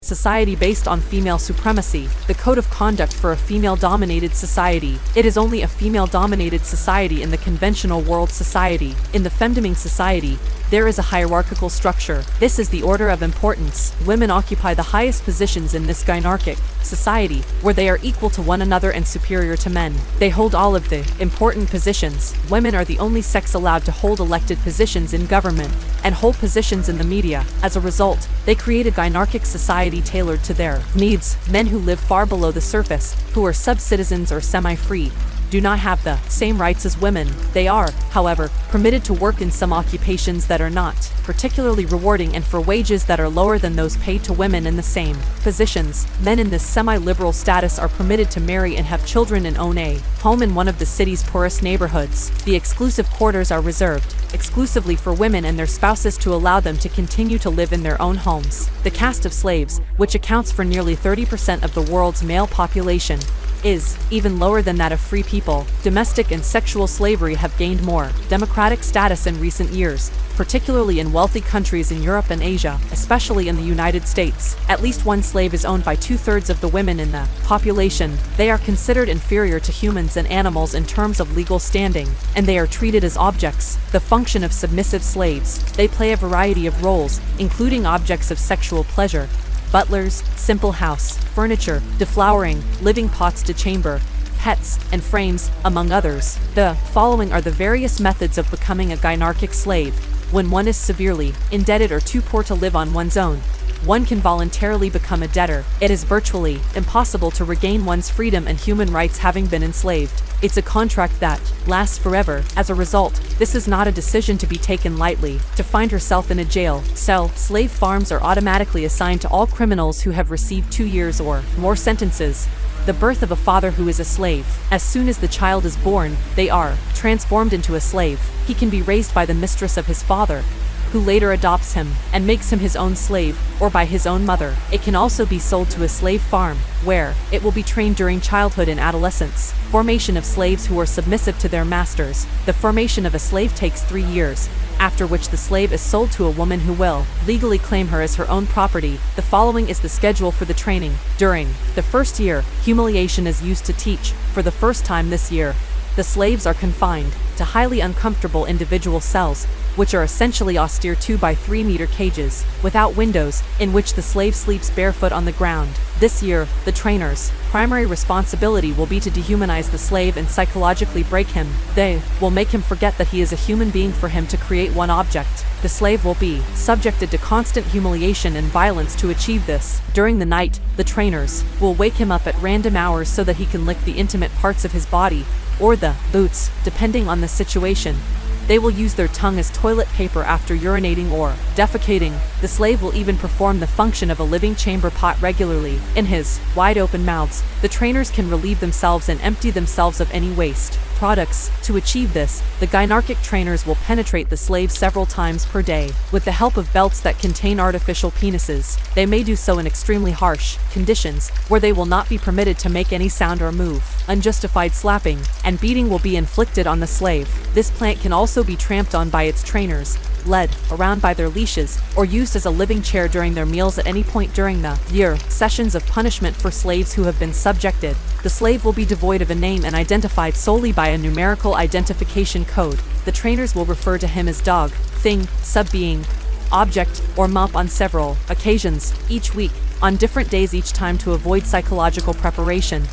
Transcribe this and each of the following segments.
society based on female supremacy, the code of conduct for a female-dominated society. It is only a female-dominated society in the conventional world society. In the femdoming society, there is a hierarchical structure. This is the order of importance. Women occupy the highest positions in this gynarchic society, where they are equal to one another and superior to men. They hold all of the important positions. Women are the only sex allowed to hold elected positions in government and hold positions in the media. As a result, they create a gynarchic society tailored to their needs. Men who live far below the surface, who are sub-citizens or semi-free, do not have the same rights as women. They are, however, permitted to work in some occupations that are not particularly rewarding and for wages that are lower than those paid to women in the same positions. Men in this semi-liberal status are permitted to marry and have children and own a home in one of the city's poorest neighborhoods. The exclusive quarters are reserved exclusively for women and their spouses to allow them to continue to live in their own homes. The caste of slaves, which accounts for nearly 30% of the world's male population, is even lower than that of free people. Domestic and sexual slavery have gained more democratic status in recent years, particularly in wealthy countries in Europe and Asia, especially in the United States. At least one slave is owned by 2/3 of the women in the population. They are considered inferior to humans and animals in terms of legal standing, and they are treated as objects. The function of submissive slaves: they play a variety of roles, including objects of sexual pleasure, butlers, simple house furniture, deflowering, living pots to chamber, pets, and frames, among others. The following are the various methods of becoming a gynarchic slave. When one is severely indebted or too poor to live on one's own, one can voluntarily become a debtor. It is virtually impossible to regain one's freedom and human rights having been enslaved. It's a contract that lasts forever. As a result, this is not a decision to be taken lightly. To find herself in a jail cell, slave farms are automatically assigned to all criminals who have received 2 years or more sentences. The birth of a father who is a slave: as soon as the child is born, they are transformed into a slave. He can be raised by the mistress of his father, who later adopts him and makes him his own slave, or by his own mother. It can also be sold to a slave farm, where it will be trained during childhood and adolescence. Formation of slaves who are submissive to their masters: the formation of a slave takes 3 years, after which the slave is sold to a woman who will legally claim her as her own property. The following is the schedule for the training. During the first year, humiliation is used to teach. For the first time this year, the slaves are confined to highly uncomfortable individual cells, which are essentially austere 2 by 3 meter cages, without windows, in which the slave sleeps barefoot on the ground. This year, the trainer's primary responsibility will be to dehumanize the slave and psychologically break him. They will make him forget that he is a human being for him to create one object. The slave will be subjected to constant humiliation and violence to achieve this. During the night, the trainers will wake him up at random hours so that he can lick the intimate parts of his body, or the boots, depending on the situation. They will use their tongue as toilet paper after urinating or defecating. The slave will even perform the function of a living chamber pot regularly. In his wide-open mouths, the trainers can relieve themselves and empty themselves of any waste products. To achieve this, the gynarchic trainers will penetrate the slave several times per day, with the help of belts that contain artificial penises. They may do so in extremely harsh conditions, where they will not be permitted to make any sound or move. Unjustified slapping and beating will be inflicted on the slave. This plant can also be tramped on by its trainers, led around by their leashes, or used as a living chair during their meals at any point during the year. Sessions of punishment for slaves who have been subjected: the slave will be devoid of a name and identified solely by a numerical identification code. The trainers will refer to him as dog, thing, sub-being, object, or mop on several occasions each week, on different days each time to avoid psychological preparation.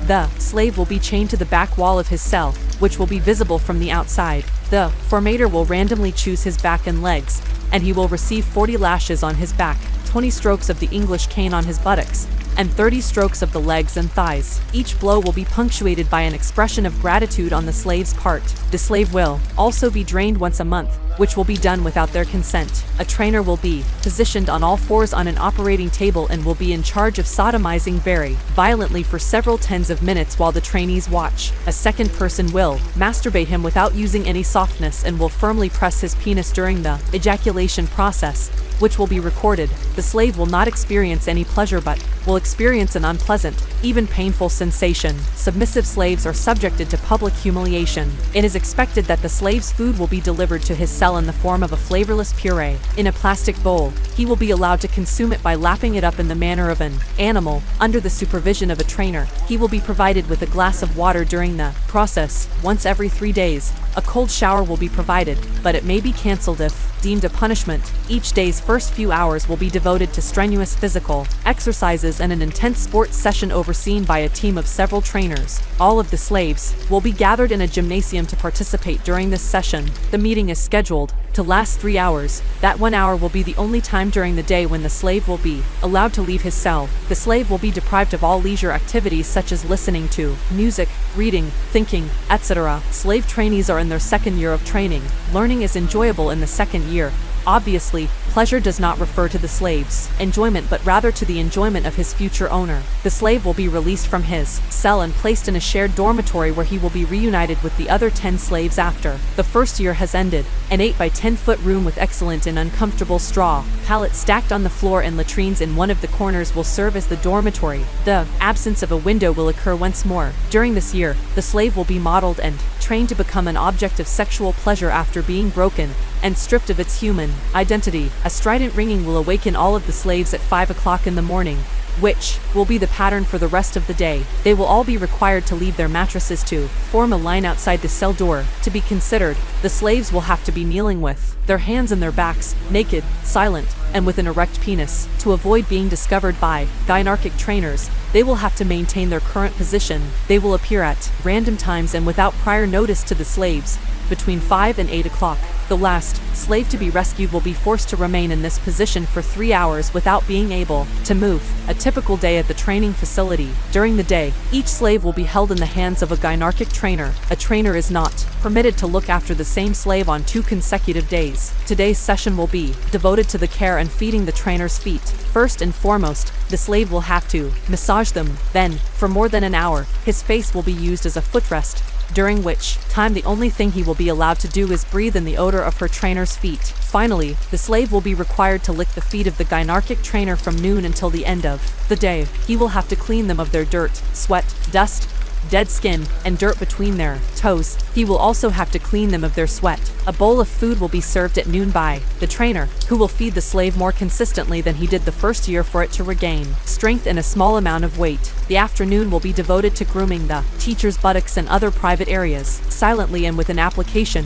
The slave will be chained to the back wall of his cell, which will be visible from the outside. The formator will randomly choose his back and legs, and he will receive 40 lashes on his back, 20 strokes of the English cane on his buttocks, and 30 strokes of the legs and thighs. Each blow will be punctuated by an expression of gratitude on the slave's part. The slave will also be drained once a month, which will be done without their consent. A trainer will be positioned on all fours on an operating table and will be in charge of sodomizing very violently for several tens of minutes while the trainees watch. A second person will masturbate him without using any softness and will firmly press his penis during the ejaculation process, which will be recorded. The slave will not experience any pleasure but will experience an unpleasant, even painful sensation. Submissive slaves are subjected to public humiliation. It is expected that the slave's food will be delivered to his cell in the form of a flavorless puree. In a plastic bowl, he will be allowed to consume it by lapping it up in the manner of an animal. Under the supervision of a trainer, he will be provided with a glass of water during the process. Once every 3 days, a cold shower will be provided, but it may be cancelled if deemed a punishment. Each day's first few hours will be devoted to strenuous physical exercises and an intense sports session overseen by a team of several trainers. All of the slaves will be gathered in a gymnasium to participate during this session. The meeting is scheduled to last 3 hours. That 1 hour will be the only time during the day when the slave will be allowed to leave his cell. The slave will be deprived of all leisure activities such as listening to music, reading, thinking, etc. Slave trainees are in their second year of training. Learning is enjoyable in the second year. Obviously, pleasure does not refer to the slave's enjoyment but rather to the enjoyment of his future owner. The slave will be released from his cell and placed in a shared dormitory where he will be reunited with the other 10 slaves after the first year has ended. An 8 by 10-foot room with excellent and uncomfortable straw pallets stacked on the floor and latrines in one of the corners will serve as the dormitory. The absence of a window will occur once more. During this year, the slave will be modeled and trained to become an object of sexual pleasure after being broken and stripped of its human identity. A strident ringing will awaken all of the slaves at 5 o'clock in the morning, which will be the pattern for the rest of the day. They will all be required to leave their mattresses to form a line outside the cell door. To be considered, the slaves will have to be kneeling with their hands in their backs, naked, silent, and with an erect penis. To avoid being discovered by gynarchic trainers, they will have to maintain their current position. They will appear at random times and without prior notice to the slaves between 5 and 8 o'clock. The last slave to be rescued will be forced to remain in this position for 3 hours without being able to move. A typical day at the training facility. During the day, each slave will be held in the hands of a gynarchic trainer. A trainer is not permitted to look after the same slave on 2 consecutive days. Today's session will be devoted to the care and feeding the trainer's feet. First and foremost, the slave will have to massage them. Then, for more than an hour, his face will be used as a footrest, during which time the only thing he will be allowed to do is breathe in the odor of her trainer's feet. Finally, the slave will be required to lick the feet of the gynarchic trainer from noon until the end of the day. He will have to clean them of their dirt, sweat, dust, dead skin, and dirt between their toes. He will also have to clean them of their sweat. A bowl of food will be served at noon by the trainer, who will feed the slave more consistently than he did the first year for it to regain strength and a small amount of weight. The afternoon will be devoted to grooming the teacher's buttocks and other private areas. Silently and with an application,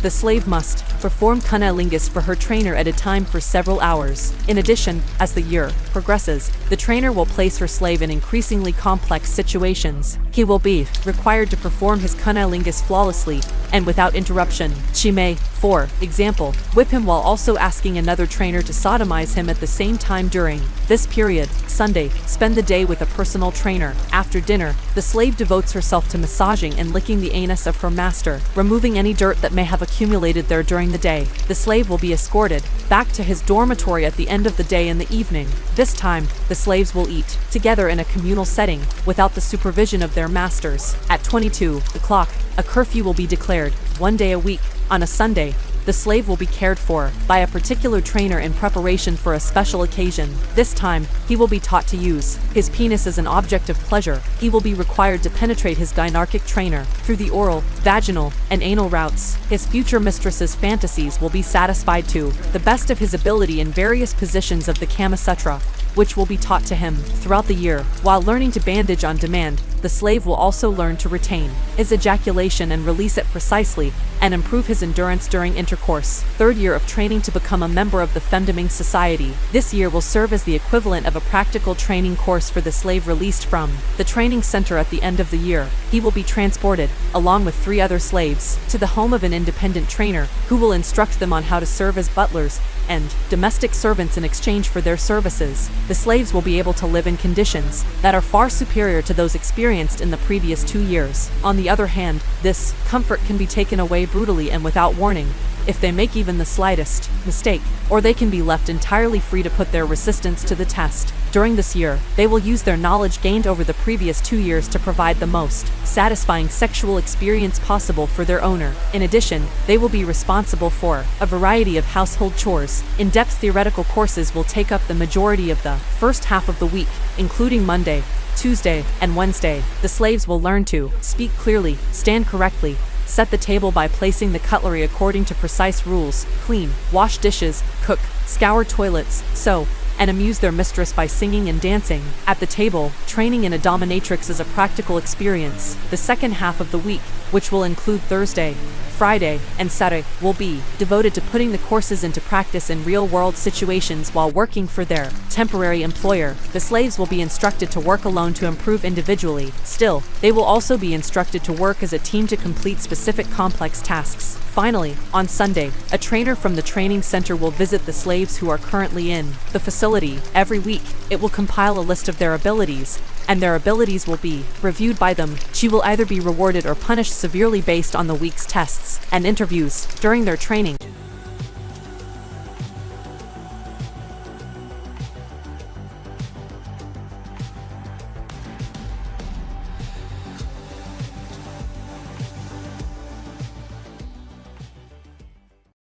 the slave must perform cunnilingus for her trainer at a time for several hours. In addition, as the year progresses, the trainer will place her slave in increasingly complex situations. He will be required to perform his cunnilingus flawlessly and without interruption. She may, for example, whip him while also asking another trainer to sodomize him at the same time during this period. Sunday, spend the day with a personal trainer. After dinner, the slave devotes herself to massaging and licking the anus of her master, removing any dirt that may have accumulated there during the day. The slave will be escorted back to his dormitory at the end of the day in the evening. This time, the slaves will eat together in a communal setting without the supervision of their masters. At 22 o'clock, a curfew will be declared. 1 day a week, on a Sunday, the slave will be cared for by a particular trainer in preparation for a special occasion. This time, he will be taught to use his penis as an object of pleasure. He will be required to penetrate his gynarchic trainer through the oral, vaginal, and anal routes. His future mistress's fantasies will be satisfied to the best of his ability in various positions of the Kama Sutra, which will be taught to him throughout the year. While learning to bandage on demand, the slave will also learn to retain his ejaculation and release it precisely, and improve his endurance during intercourse. Third year of training to become a member of the Femdeming Society. This year will serve as the equivalent of a practical training course for the slave released from the training center at the end of the year. He will be transported, along with 3 other slaves, to the home of an independent trainer, who will instruct them on how to serve as butlers and domestic servants in exchange for their services. The slaves will be able to live in conditions that are far superior to those experienced in the previous 2 years. On the other hand, this comfort can be taken away brutally and without warning if they make even the slightest mistake, or they can be left entirely free to put their resistance to the test. During this year, they will use their knowledge gained over the previous 2 years to provide the most satisfying sexual experience possible for their owner. In addition, they will be responsible for a variety of household chores. In-depth theoretical courses will take up the majority of the first half of the week, including Monday, Tuesday, and Wednesday. The slaves will learn to speak clearly, stand correctly, Set the table by placing the cutlery according to precise rules. Clean, wash dishes, cook, scour toilets, sew, and amuse their mistress by singing and dancing. At the table, training in a dominatrix is a practical experience. The second half of the week, which will include Thursday, Friday, and Saturday, will be devoted to putting the courses into practice in real-world situations while working for their temporary employer. The slaves will be instructed to work alone to improve individually. Still, they will also be instructed to work as a team to complete specific complex tasks. Finally, on Sunday, a trainer from the training center will visit the slaves who are currently in the facility. Every week, it will compile a list of their abilities, and their abilities will be reviewed by them. She will either be rewarded or punished severely based on the week's tests and interviews. During their training,